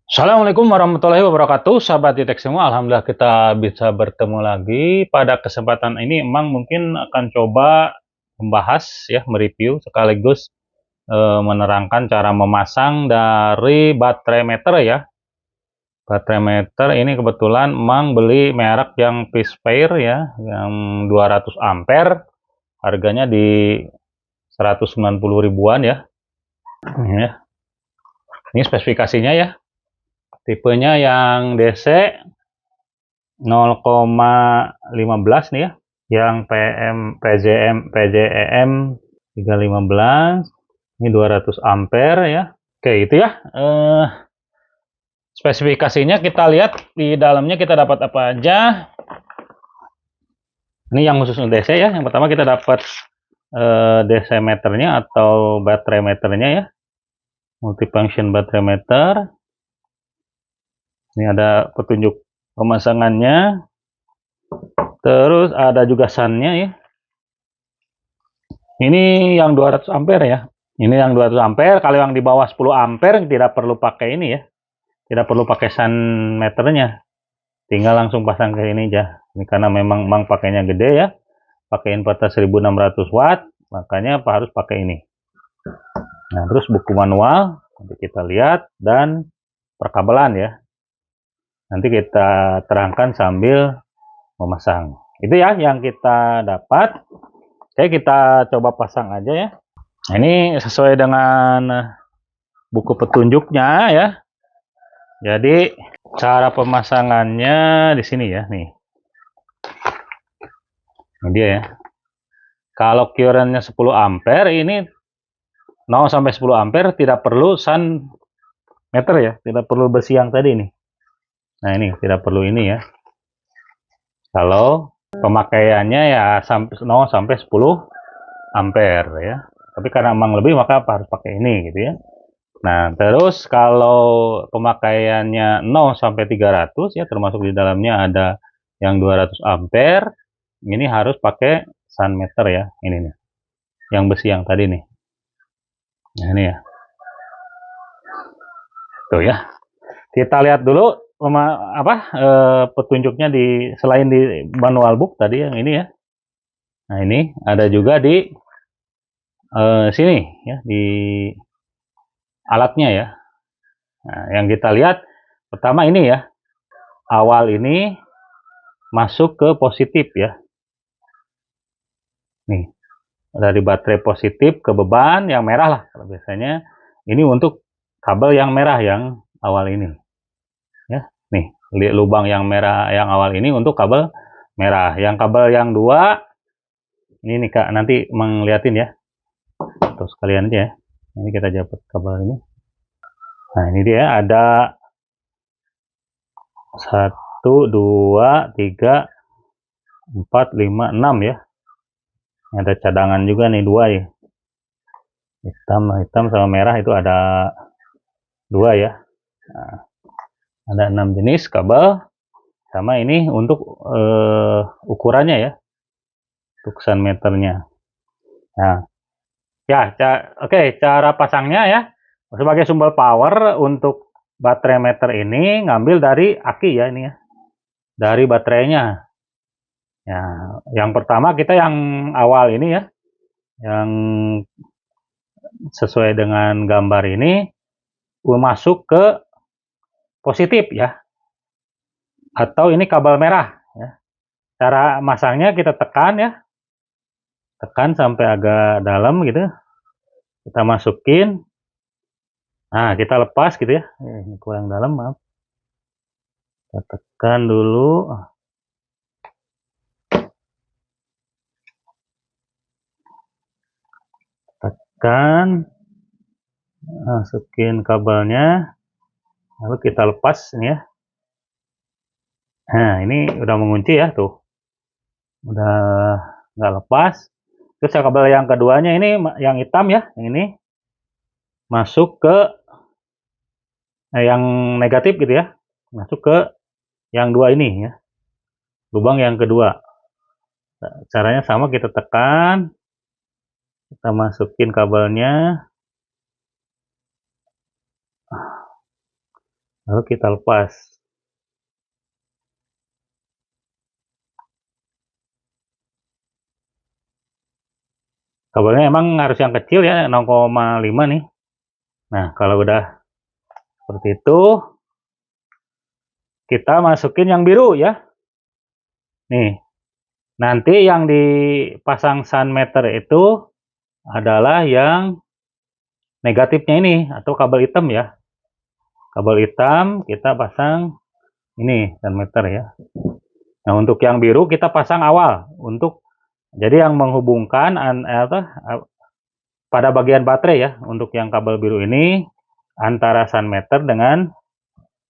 Assalamualaikum warahmatullahi wabarakatuh, sahabat Itex semua. Alhamdulillah kita bisa bertemu lagi. Pada kesempatan ini, Emang mungkin akan coba membahas ya, mereview sekaligus menerangkan cara memasang dari baterai meter ya. Baterai meter ini kebetulan Emang beli merek yang Peacepair ya, yang 200 ampere. Harganya di 190 ribuan ya. Ini spesifikasinya ya. Tipenya yang DC 0,15 nih ya, yang PJM 315, ini 200 ampere ya. Oke, itu ya. Spesifikasinya kita lihat di dalamnya kita dapat apa aja. Ini yang khusus DC ya. Yang pertama kita dapat DC meternya atau baterai meternya ya. Multifunction baterai meter. Ini ada petunjuk pemasangannya. Terus ada juga sunnya ya. Ini yang 200 ampere ya. Ini yang 200 ampere. Kalau yang di bawah 10 ampere tidak perlu pakai ini ya. Tidak perlu pakai sun meternya. Tinggal langsung pasang ke ini aja. Ini karena memang pakainya gede ya. Pakai inverter 1600 watt. Makanya harus pakai ini. Nah, terus buku manual. Nanti kita lihat. Dan perkabelan ya. Nanti kita terangkan sambil memasang. Itu ya yang kita dapat. Oke, kita coba pasang aja ya. Nah, ini sesuai dengan buku petunjuknya ya. Jadi cara pemasangannya di sini ya, nih. Ini dia ya. Kalau current-nya 10 ampere, ini 0 sampai 10 ampere tidak perlu sun meter ya, tidak perlu besi yang tadi nih. Nah, ini tidak perlu ini ya. Kalau pemakaiannya ya 0 sampai 10 ampere ya. Tapi karena emang lebih maka harus pakai ini gitu ya. Nah, terus kalau pemakaiannya 0 sampai 300 ya, termasuk di dalamnya ada yang 200 ampere, ini harus pakai sun meter ya, ini nih. Yang besi yang tadi nih. Nah, ini ya. Tuh ya. Kita lihat dulu petunjuknya selain di manual book tadi yang ini ya. Nah, ini ada juga di sini ya, di alatnya ya. Nah, yang kita lihat pertama ini ya, awal ini masuk ke positif ya. Nih, dari baterai positif ke beban yang merah lah. Kalau biasanya ini untuk kabel yang merah yang awal ini. Ya, nih, lubang yang merah yang awal ini untuk kabel merah. Yang kabel yang dua ini nih Kak, nanti melihatin ya. Terus sekalian aja ya. Ini kita dapat kabel ini. Nah, ini dia ada 1, 2, 3, 4, 5, 6 ya. Ada cadangan juga nih 2 ya. Hitam sama merah itu ada 2 ya. Nah, ada 6 jenis kabel. Sama ini untuk ukurannya ya. Untuk sun meternya. Nah, ya, oke, cara pasangnya ya. Sebagai sumber power untuk baterai meter ini ngambil dari aki ya ini ya. Dari baterainya. Ya, yang pertama kita yang awal ini ya. Yang sesuai dengan gambar ini masuk ke positif ya. Atau ini kabel merah ya. Cara masangnya kita tekan ya. Tekan sampai agak dalam gitu. Kita masukin. Nah, kita lepas gitu ya. Ini kurang dalam, maaf. Kita tekan dulu. Tekan. Masukin kabelnya. Lalu kita lepas ini ya. Nah, ini udah mengunci ya tuh. Udah nggak lepas. Terus kabel yang keduanya ini yang hitam ya, yang ini masuk ke yang negatif gitu ya. Masuk ke yang dua ini ya. Lubang yang kedua. Caranya sama, kita tekan. Kita masukin kabelnya. Lalu kita lepas. Kabelnya emang harus yang kecil ya, 0,5 nih. Nah, kalau udah seperti itu, kita masukin yang biru ya. Nih, nanti yang dipasang sun meter itu adalah yang negatifnya ini, atau kabel hitam ya. Kabel hitam kita pasang ini sun meter ya. Nah, untuk yang biru kita pasang awal, jadi yang menghubungkan pada bagian baterai ya, untuk yang kabel biru ini antara sun meter dengan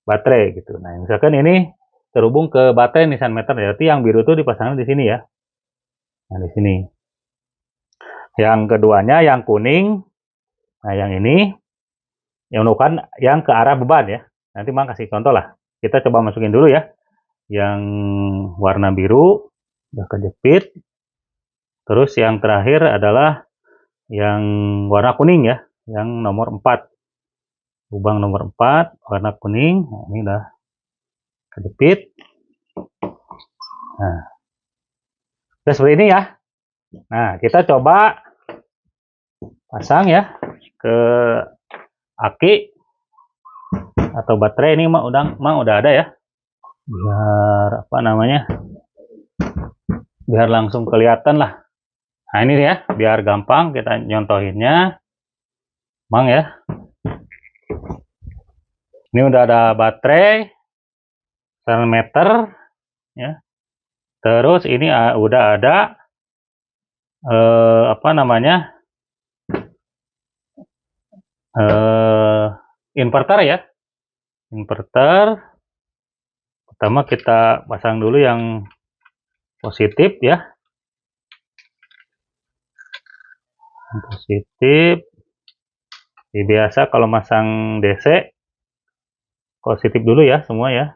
baterai gitu. Nah, misalkan ini terhubung ke baterai nih sun meter, berarti yang biru itu dipasang di sini ya. Nah, di sini. Yang keduanya yang kuning. Nah, yang ini yang menunjukkan yang ke arah beban ya. Nanti Mang kasih contoh lah. Kita coba masukin dulu ya. Yang warna biru udah kejepit. Terus yang terakhir adalah yang warna kuning ya, yang nomor 4. Lubang nomor 4 warna kuning. Nah, ini udah kejepit. Nah, udah seperti ini ya. Nah, kita coba pasang ya ke aki atau baterai. Ini mah udah ada ya. Biar apa namanya? Biar langsung kelihatan lah. Nah, ini ya, biar gampang kita nyontohinnya. Mang ya. Ini udah ada baterai, meter ya. Terus ini udah ada apa namanya? Inverter ya. Inverter. Pertama kita pasang dulu yang positif ya. Positif. Jadi biasa kalau masang DC positif dulu ya semua ya.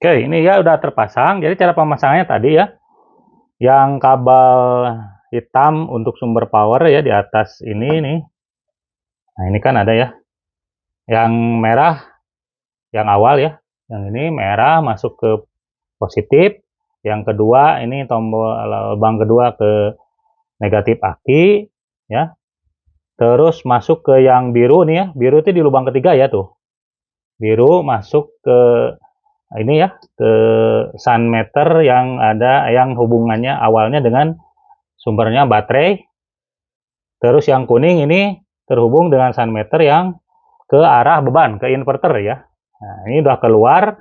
Oke, ini ya udah terpasang. Jadi cara pemasangannya tadi ya, yang kabel hitam untuk sumber power ya di atas ini nih. Nah, ini kan ada ya. Yang merah yang awal ya. Yang ini merah masuk ke positif. Yang kedua ini tombol lubang kedua ke negatif aki ya. Terus masuk ke yang biru nih ya. Biru itu di lubang ketiga ya tuh. Biru masuk ke ini ya, ke sun meter yang ada yang hubungannya awalnya dengan sumbernya baterai. Terus yang kuning ini terhubung dengan sun meter yang ke arah beban, ke inverter ya. Nah, ini udah keluar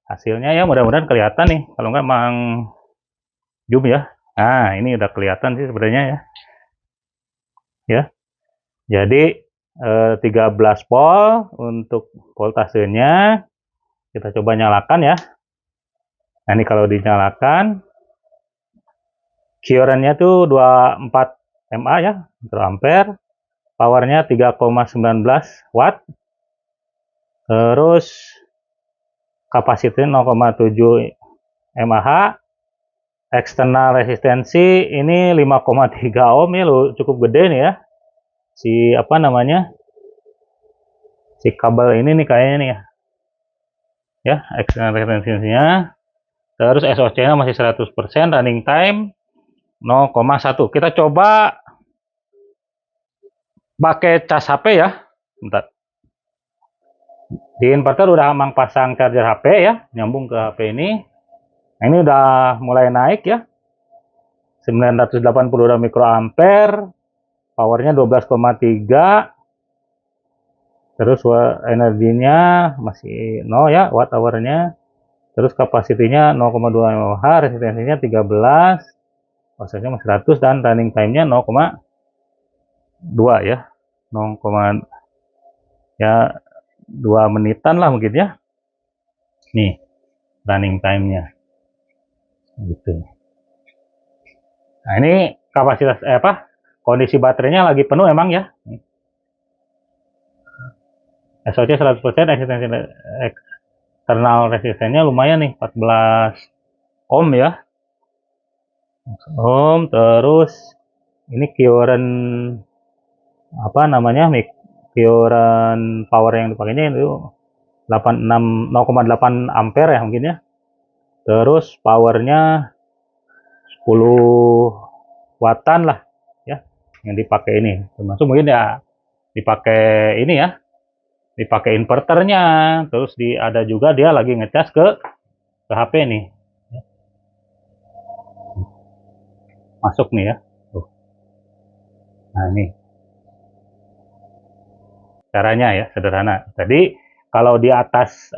hasilnya ya, mudah-mudahan kelihatan nih. Kalau nggak mang zoom ya. Nah, ini udah kelihatan sih sebenarnya ya. Ya. Jadi 13 volt untuk voltasenya. Kita coba nyalakan ya. Nah, ini kalau dinyalakan Current-nya tuh 24 mA ya, mikroampere. Powernya 3,19 watt. Terus kapasitasnya 0,7 mAh. Eksternal resistensi ini 5,3 ohm ya, cukup gede nih ya. Si apa namanya? Si kabel ini nih kayaknya nih ya. Ya, eksternal resistensinya. Terus SOC-nya masih 100%, running time 0,1. Kita coba pakai cas HP ya. Bentar. Di inverter udah mang pasang charger HP ya, nyambung ke HP ini. Nah, ini udah mulai naik ya. 982 mikroampere, powernya 12,3. Terus energinya masih 0 ya, watt hournya. Terus kapasitinya 0,2 mAh, resistensinya 13, prosesnya masih 100 dan running time-nya 0,2 ya. 0, ya 2 menitan lah mungkin ya. Nih, running time-nya. Gitu. Nah, ini kapasitas kondisi baterainya lagi penuh emang ya. SOC 100%, eksternal resistennya lumayan nih, 14 ohm ya. Ohm. Terus ini current apa namanya, current power yang dipakainya itu 0,8 ampere ya mungkin ya. Terus powernya 10 wattan lah ya yang dipakai ini, termasuk mungkin ya dipakai ini ya, dipakai inverternya. Terus ada juga dia lagi ngecas ke HP nih, masuk nih ya. Nah, ini caranya ya, sederhana. Tadi kalau di atas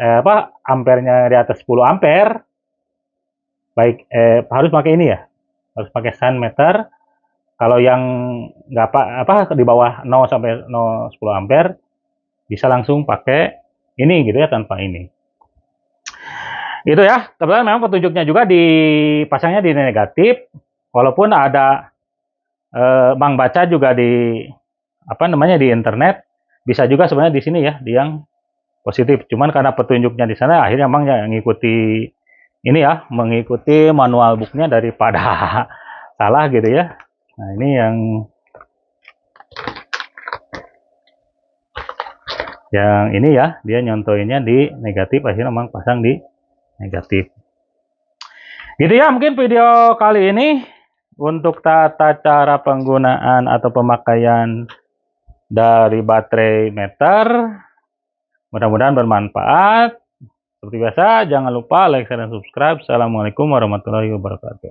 ampernya di atas 10 ampere, baik harus pakai ini ya, harus pakai sun meter. Kalau yang nggak di bawah 0 sampai 0,10 ampere bisa langsung pakai ini gitu ya, tanpa ini. Itu ya, kebetulan memang petunjuknya juga dipasangnya di negatif, walaupun ada Bang baca juga di di internet, bisa juga sebenarnya di sini ya, di yang positif. Cuman karena petunjuknya di sana, akhirnya Bang ya ngikuti ini ya, mengikuti manual booknya daripada salah gitu ya. Nah, ini yang ini ya, dia nyontoinnya di negatif, akhirnya Bang pasang di negatif. Gitu ya, mungkin video kali ini untuk tata cara penggunaan atau pemakaian dari baterai meter. Mudah-mudahan bermanfaat. Seperti biasa, jangan lupa like, share, dan subscribe. Assalamualaikum warahmatullahi wabarakatuh.